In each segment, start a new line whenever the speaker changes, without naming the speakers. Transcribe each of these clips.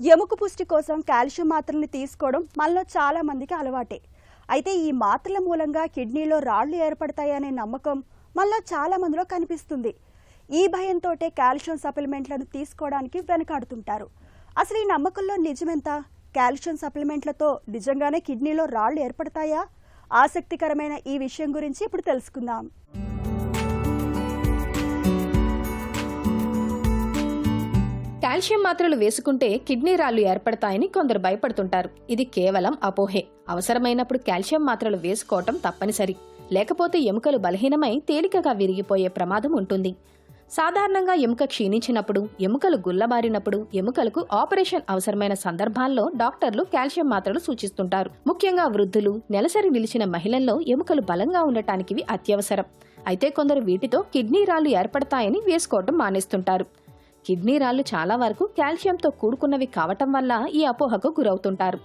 ఎముక పుష్టి కోసం కాల్షియం మాత్రల్ని తీసుకోవడం మనలో చాలా మందికి అలవాటే. అయితే ఈ మాత్రల మూలంగా కిడ్నీలో రాళ్లు ఏర్పడతాయనే నమ్మకం మనలో చాలా మందిలో కనిపిస్తుంది. ఈ భయంతోటే కాల్షియం సప్లిమెంట్లను తీసుకోవడానికి వెనకాడుతుంటారు. అసలు ఈ నమ్మకంలో నిజమెంత? కాల్షియం సప్లిమెంట్లతో నిజంగానే కిడ్నీలో రాళ్లు ఏర్పడతాయా? ఆసక్తికరమైన ఈ విషయం గురించి ఇప్పుడు తెలుసుకుందాం.
కాల్షియం మాత్రలు వేసుకుంటే కిడ్నీ రాళ్లు ఏర్పడతాయని కొందరు భయపడుతుంటారు. ఇది కేవలం అపోహే. అవసరమైనప్పుడు కాల్షియం మాత్రలు వేసుకోవటం తప్పనిసరి. లేకపోతే ఎముకలు బలహీనమై తేలికగా విరిగిపోయే ప్రమాదం ఉంటుంది. సాధారణంగా ఎముక క్షీణించినప్పుడు, ఎముకలు గుల్లబారినప్పుడు, ఎముకలకు ఆపరేషన్ అవసరమైన సందర్భాల్లో డాక్టర్లు కాల్షియం మాత్రలు సూచిస్తుంటారు. ముఖ్యంగా వృద్ధులు, నెలసరి నిలిచిన మహిళల్లో ఎముకలు బలంగా ఉండటానికి ఇవి అత్యవసరం. అయితే కొందరు వీటితో కిడ్నీ రాళ్లు ఏర్పడతాయని వేసుకోవటం మానేస్తుంటారు. కిడ్నీ రాళ్లు చాలా వరకు కాల్షియంతో కూడుకున్నవి కావటం వల్ల ఈ అపోహకు గురవుతుంటారు.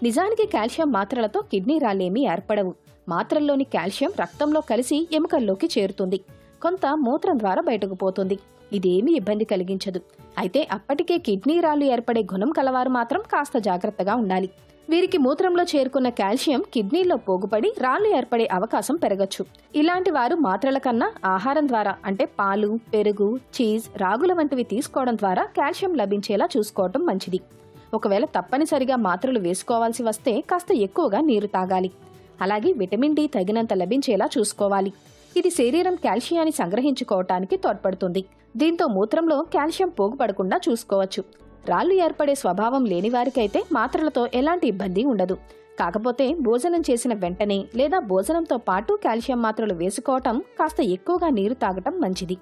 నిజానికి కాల్షియం మాత్రలతో కిడ్నీ రాళ్లేమీ ఏర్పడవు. మాత్రల్లోని కాల్షియం రక్తంలో కలిసి ఎముకల్లోకి చేరుతుంది. కొంత మూత్రం ద్వారా బయటకు పోతుంది. ఇదేమీ ఇబ్బంది కలిగించదు. అయితే అప్పటికే కిడ్నీ రాళ్లు ఏర్పడే గుణం కలవారు మాత్రం కాస్త జాగ్రత్తగా ఉండాలి. వీరికి మూత్రంలో చేరుకున్న కాల్షియం కిడ్నీలో పోగుపడి రాళ్లు ఏర్పడే అవకాశం పెరగచ్చు. ఇలాంటి వారు మాత్రల కన్నా ఆహారం ద్వారా, అంటే పాలు, పెరుగు, చీజ్, రాగుల వంటివి తీసుకోవడం ద్వారా కాల్షియం లభించేలా చూసుకోవటం మంచిది. ఒకవేళ తప్పనిసరిగా మాత్రలు వేసుకోవాల్సి వస్తే కాస్త ఎక్కువగా నీరు తాగాలి. అలాగే విటమిన్ డి తగినంత లభించేలా చూసుకోవాలి. ఇది శరీరం కాల్షియాన్ని సంగ్రహించుకోవటానికి తోడ్పడుతుంది. దీంతో మూత్రంలో కాల్షియం పోగుపడకుండా చూసుకోవచ్చు. రాళ్లు ఏర్పడే స్వభావం లేని వారికైతే మాత్రలతో ఎలాంటి ఇబ్బంది ఉండదు. కాకపోతే భోజనం చేసిన వెంటనే లేదా భోజనంతో పాటు కాల్షియం మాత్రలు వేసుకోవటం, కాస్త ఎక్కువగా నీరు తాగటం మంచిది.